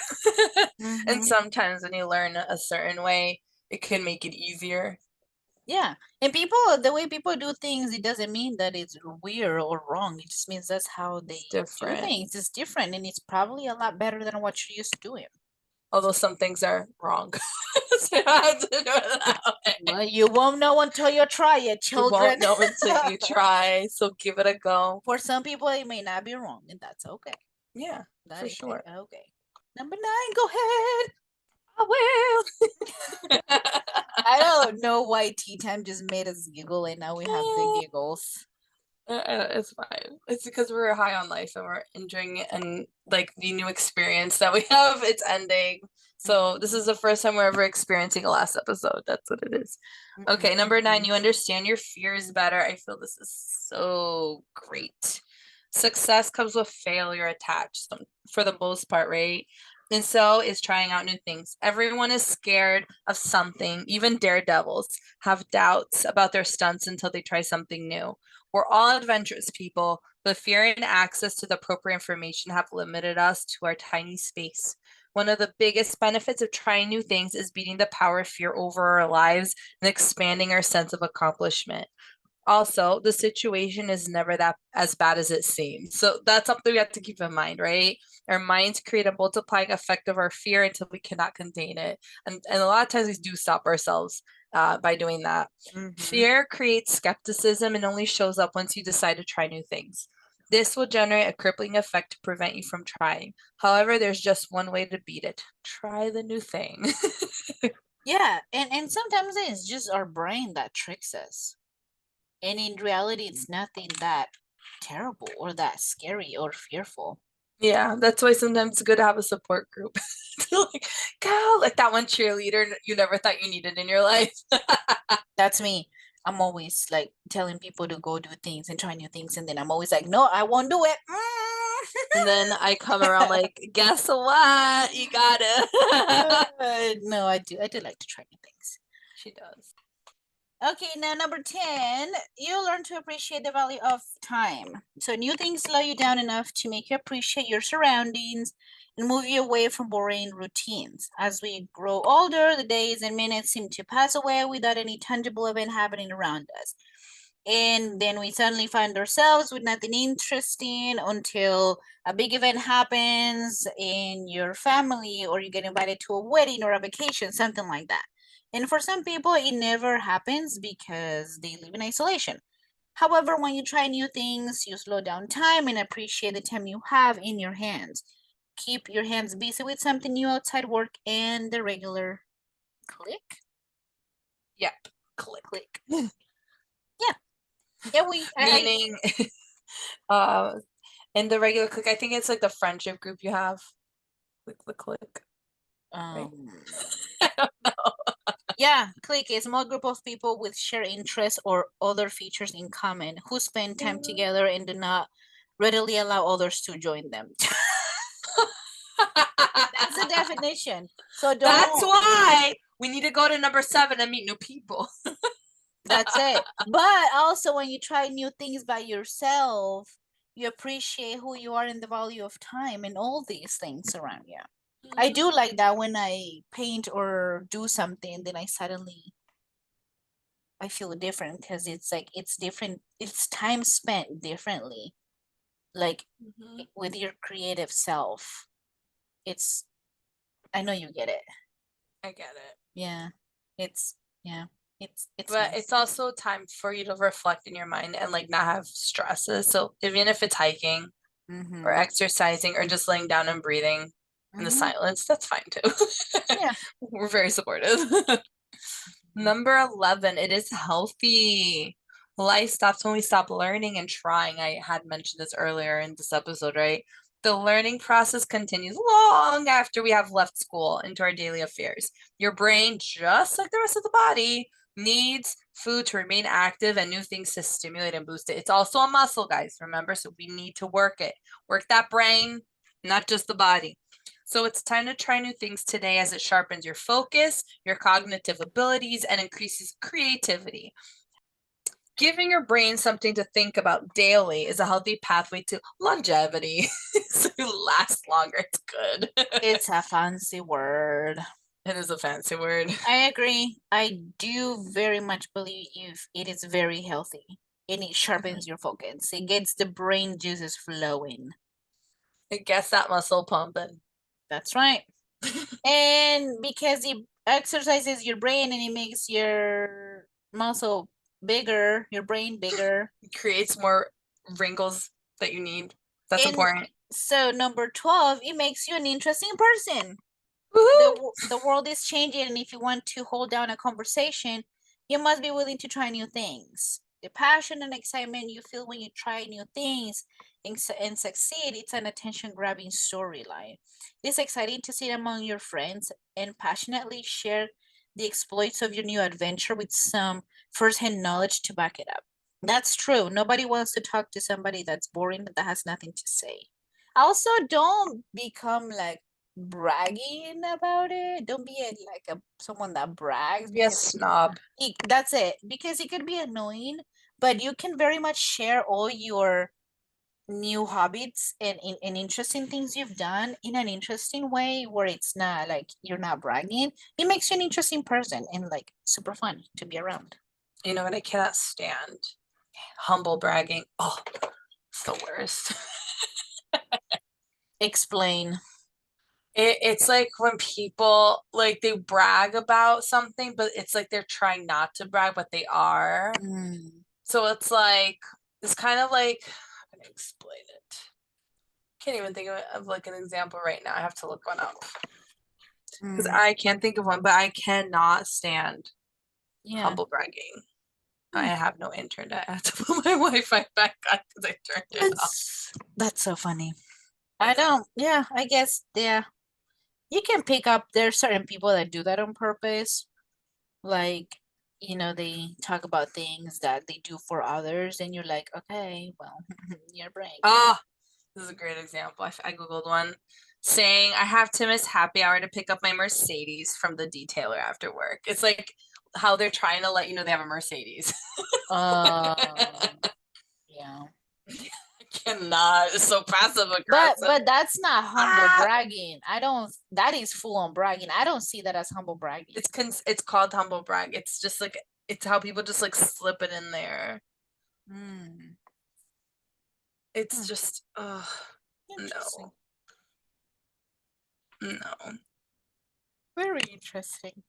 And sometimes when you learn a certain way, it can make it easier. Yeah. And people, the way people do things, it doesn't mean that it's weird or wrong. It just means that's how they do things. It's different and it's probably a lot better than what you're used to doing. Although some things are wrong. So you have to do it that way. Well, you won't know until you try it, You children. won't know until you try, so give it a go. For some people, it may not be wrong, and that's okay. Yeah, That for is sure. okay. Number 9, go ahead. I will. I don't know why tea time just made us giggle, and now we have the giggles. It's fine. It's because we're high on life and we're enjoying it, and like the new experience that we have, it's ending. So this is the first time we're ever experiencing a last episode. That's what it is. Okay, number 9, you understand your fears better. I feel this is so great. Success comes with failure attached, for the most part, right? And so is trying out new things. Everyone is scared of something. Even daredevils have doubts about their stunts until they try something new. We're all adventurous people, but fear and access to the appropriate information have limited us to our tiny space. One of the biggest benefits of trying new things is beating the power of fear over our lives and expanding our sense of accomplishment. Also, the situation is never that as bad as it seems. So that's something we have to keep in mind, right? Our minds create a multiplying effect of our fear until we cannot contain it. And a lot of times we do stop ourselves by doing that. Fear creates skepticism and only shows up once you decide to try new things. This will generate a crippling effect to prevent you from trying. However, there's just one way to beat it. Try the new thing. Yeah, and sometimes it's just our brain that tricks us. And in reality, it's nothing that terrible or that scary or fearful. Yeah, that's why sometimes it's good to have a support group. Like, go, like that one cheerleader you never thought you needed in your life. That's me. I'm always like telling people to go do things and try new things, and then I'm always like, no, I won't do it. And then I come around like, guess what? You gotta. No, I do. I do like to try new things. She does. Okay, now number 10, you learn to appreciate the value of time. So new things slow you down enough to make you appreciate your surroundings and move you away from boring routines. As we grow older, the days and minutes seem to pass away without any tangible event happening around us. And then we suddenly find ourselves with nothing interesting until a big event happens in your family, or you get invited to a wedding or a vacation, something like that. And for some people, it never happens because they live in isolation. However, when you try new things, you slow down time and appreciate the time you have in your hands. Keep your hands busy with something new outside work and the regular click. Yep. Click. Click. Yeah. Yeah, Meaning, in the regular click, I think it's like the friendship group you have. Click. Right? I don't know. Yeah, click a small group of people with shared interests or other features in common who spend time together and do not readily allow others to join them. That's the definition. So don't. That's why we need to go to number 7 and meet new people. That's it. But also, when you try new things by yourself, you appreciate who you are and the value of time and all these things around you. I do like that when I paint or do something, then I feel different because it's like it's different. It's time spent differently, like with your creative self. I know you get it. I get it. Yeah, yeah. It's But nice. it's also time for you to reflect in your mind and like not have stresses. So even if it's hiking or exercising or just laying down and breathing in the silence, that's fine too. Yeah. We're very supportive. Number 11, it is healthy. Life stops when we stop learning and trying. I had mentioned this earlier in this episode, right? The learning process continues long after we have left school into our daily affairs. Your brain, just like the rest of the body, needs food to remain active and new things to stimulate and boost it. It's also a muscle, guys, remember? So we need to work it. Work that brain, not just the body. So it's time to try new things today as it sharpens your focus, your cognitive abilities, and increases creativity. Giving your brain something to think about daily is a healthy pathway to longevity. So you last longer. It's good. It's a fancy word. It is a fancy word. I agree. I do very much believe it is very healthy and it sharpens your focus. It gets the brain juices flowing. It gets that muscle pumping. That's right. And because it exercises your brain and it makes your muscle bigger, your brain bigger. It creates more wrinkles that you need. That's And important. so number 12, it makes you an interesting person. Woohoo! The world is changing, and if you want to hold down a conversation, you must be willing to try new things. The passion and excitement you feel when you try new things and succeed, it's an attention grabbing storyline. It's exciting to sit among your friends and passionately share the exploits of your new adventure with some firsthand knowledge to back it up. That's true. Nobody wants to talk to somebody that's boring that has nothing to say. Also, don't become like bragging about it. Don't be like someone that brags Be a because snob. that's it. Because it could be annoying, but you can very much share all your new hobbies and interesting things you've done in an interesting way where it's not like you're not bragging. It makes you an interesting person and like super fun to be around. You know what I cannot stand? Humble bragging. Oh, it's the worst. Explain. It's like when people like they brag about something, but it's like they're trying not to brag, but they are. So it's kind of like I'm gonna explain it. Can't even think of like an example right now. I have to look one up because I can't think of one, but I cannot stand Yeah. humble bragging. I have no internet. I have to put my Wi-Fi back on because I turned it off. That's so funny. I don't. Yeah, I guess. Yeah, you can pick up. There's certain people that do that on purpose. Like, they talk about things that they do for others, and you're like, okay, well, your brain. Ah, this is a great example. I Googled one saying I have to miss happy hour to pick up my Mercedes from the detailer after work. It's like how they're trying to let you know they have a Mercedes. Yeah. I cannot. It's so passive But aggressive. that's not humble bragging. I don't. That is full on bragging. I don't see that as humble bragging. It's called humble brag. It's just like it's how people just like slip it in there. It's just no. No. Very interesting.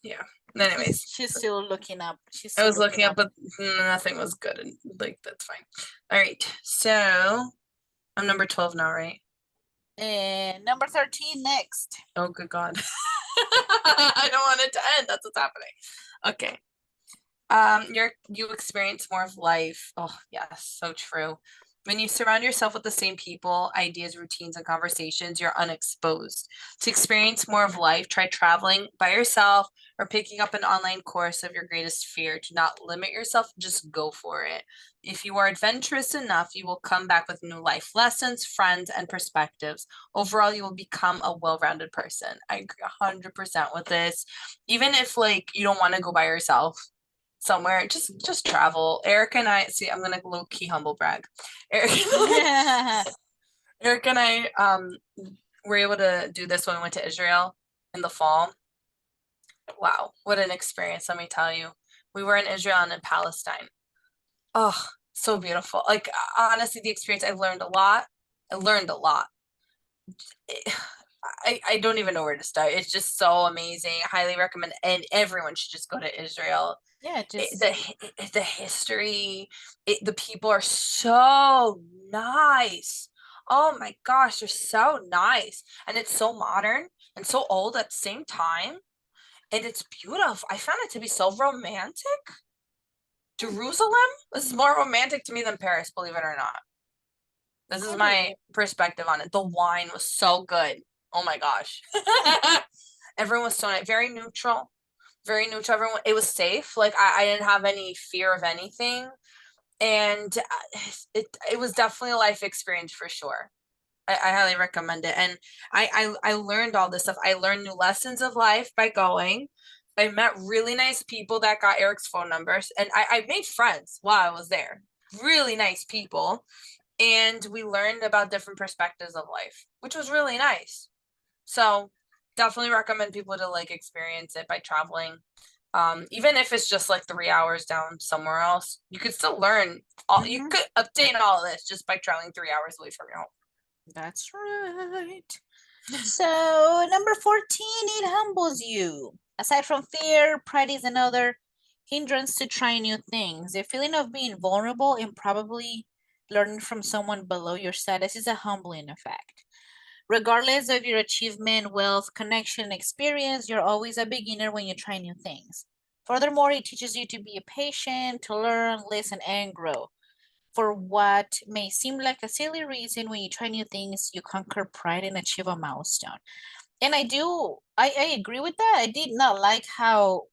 Yeah. Anyways, she's still looking up. She's I still was looking up, up. but nothing was good, and like that's fine. All right, so I'm number 12 now, right? And number 13 next. Oh, good God. I don't want it to end. That's what's happening. Okay. You experience more of life. Oh, yes, so true. When you surround yourself with the same people, ideas, routines, and conversations, you're unexposed. To experience more of life, try traveling by yourself or picking up an online course of your greatest fear. Do not limit yourself, just go for it. If you are adventurous enough, you will come back with new life lessons, friends, and perspectives. Overall, you will become a well-rounded person. I agree 100% with this. Even if like you don't want to go by yourself, somewhere, just travel. Eric and I see. I'm gonna low key humble brag. Eric, Eric and I were able to do this when we went to Israel in the fall. Wow, what an experience! Let me tell you. We were in Israel and in Palestine. Oh, so beautiful. Like honestly, the experience. I learned a lot. I learned a lot. I don't even know where to start. It's just so amazing. I highly recommend, and everyone should just go to Israel. Yeah, The history, the people are so nice. Oh my gosh, they're so nice, and it's so modern and so old at the same time, and it's beautiful. I found it to be so romantic. Jerusalem is more romantic to me than Paris, believe it or not. This is my perspective on it. The wine was so good. Oh my gosh. Everyone was so nice. Very neutral. Very neutral. Everyone, it was safe. Like I didn't have any fear of anything. And it was definitely a life experience for sure. I highly recommend it. And I learned all this stuff. I learned new lessons of life by going. I met really nice people that got Eric's phone numbers. And I made friends while I was there. Really nice people, and we learned about different perspectives of life, which was really nice. So definitely recommend people to like experience it by traveling. Even if it's just like 3 hours down somewhere else, you could still learn all you could obtain all of this just by traveling 3 hours away from your home. That's right. So number 14, it humbles you. Aside from fear, pride is another hindrance to trying new things. The feeling of being vulnerable and probably learning from someone below your status is a humbling effect. Regardless of your achievement, wealth, connection, experience, you're always a beginner when you try new things. Furthermore, it teaches you to be patient, to learn, listen, and grow. For what may seem like a silly reason, when you try new things, you conquer pride and achieve a milestone. And I agree with that. I did not like how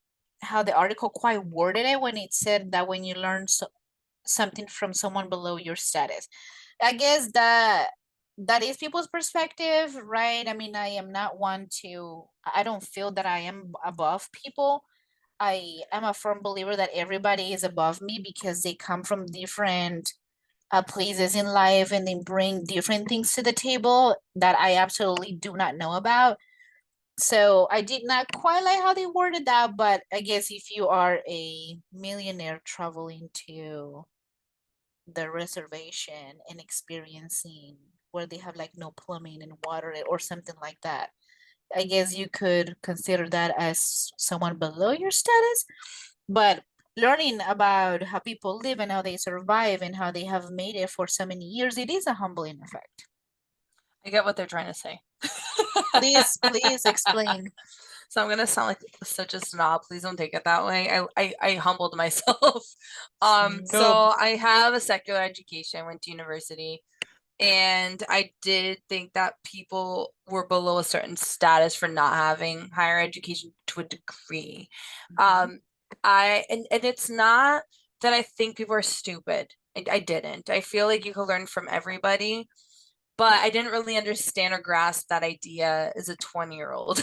the article quite worded it when it said that when you learn something from someone below your status. I guess that is people's perspective, right? I mean, I am not one to, I don't feel that I am above people. I am a firm believer that everybody is above me because they come from different places in life and they bring different things to the table that I absolutely do not know about. So I did not quite like how they worded that, but I guess if you are a millionaire traveling to the reservation and experiencing where they have like no plumbing and water or something like that, I guess you could consider that as someone below your status. But learning about how people live and how they survive and how they have made it for so many years, it is a humbling effect. I get what they're trying to say. Please explain. So I'm gonna sound like such a snob. Please don't take it that way. I humbled myself. So I have a secular education. I went to university, and I did think that people were below a certain status for not having higher education to a degree. Um, and it's not that I think people are stupid. I didn't. I feel like you can learn from everybody, but I didn't really understand or grasp that idea as a 20-year-old.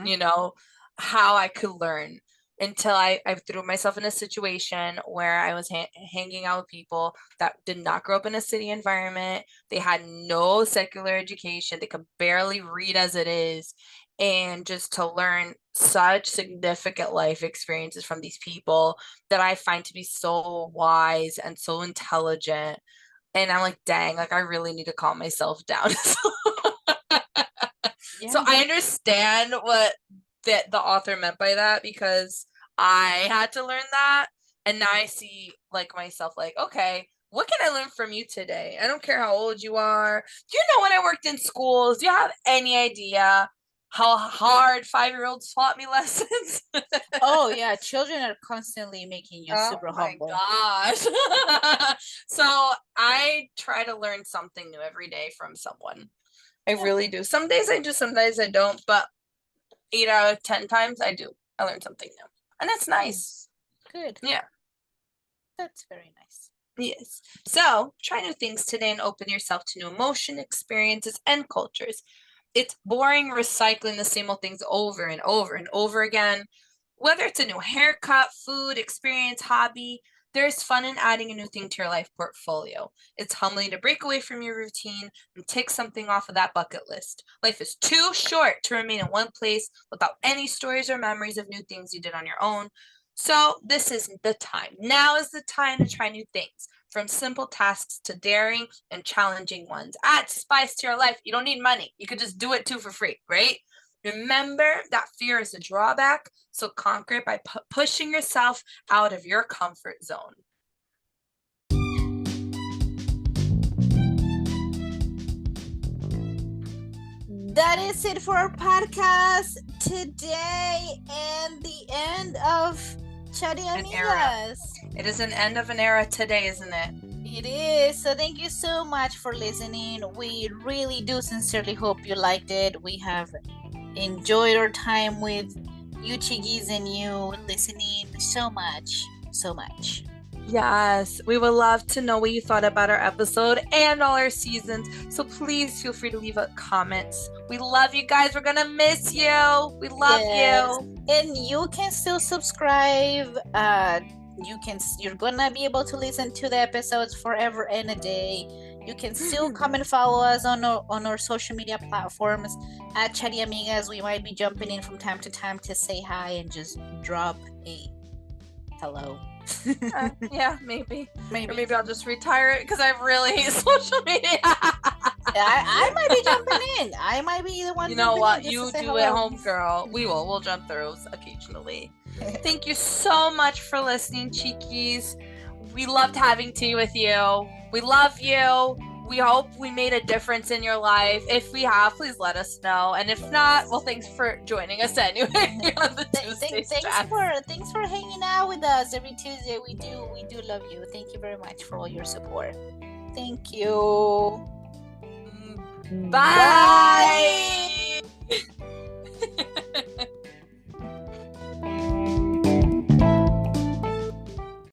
You know, how I could learn until I threw myself in a situation where I was hanging out with people that did not grow up in a city environment. They had no secular education. They could barely read as it is. And just to learn such significant life experiences from these people that I find to be so wise and so intelligent. And I'm like, dang, like I really need to calm myself down. So I understand what the author meant by that, because I had to learn that, and now I see like myself like, okay, what can I learn from you today? I don't care how old you are. Do you know when I worked in schools? Do you have any idea how hard 5-year-olds taught me lessons? Oh yeah, children are constantly making you Oh super my humble. gosh. So I try to learn something new every day from someone. I really do. Some days I do, some days I don't, but 8 out of 10 times I do. I learn something new. And it's nice. Good. Yeah. That's very nice. Yes. So try new things today and open yourself to new emotion, experiences, and cultures. It's boring recycling the same old things over and over and over again. Whether it's a new haircut, food, experience, hobby, there's fun in adding a new thing to your life portfolio. It's humbling to break away from your routine and take something off of that bucket list. Life is too short to remain in one place without any stories or memories of new things you did on your own. So this isn't the time. Now is the time to try new things. from simple tasks to daring and challenging ones. Add spice to your life. You don't need money. You could just do it too for free, right? Remember that fear is a drawback, so conquer it by pushing yourself out of your comfort zone. That is it for our podcast today and the end of Chari Amigas. It is an end of an era today, isn't it? It is. So thank you so much for listening. We really do sincerely hope you liked it. We have enjoyed our time with you, Chiquis, and you listening so much. Yes, we would love to know what you thought about our episode and all our seasons. So please feel free to leave a comment. We love you guys. We're gonna miss you. We love you. And you can still subscribe. You're gonna be able to listen to the episodes forever and a day. You can still come and follow us on our social media platforms at Chari Amigas. We might be jumping in from time to time to say hi and just drop a hello. Yeah, maybe. Or maybe I'll just retire it because I really hate social media. I might be jumping in. I might be the one. You know what? You do at home, girl. We'll jump through occasionally. Thank you so much for listening, Chiquis. We loved having tea with you. We love you. We hope we made a difference in your life. If we have, please let us know. And if not, well, thanks for joining us anyway on the Tuesday thanks for hanging out with us every Tuesday. We do love you. Thank you very much for all your support. Thank you. Bye.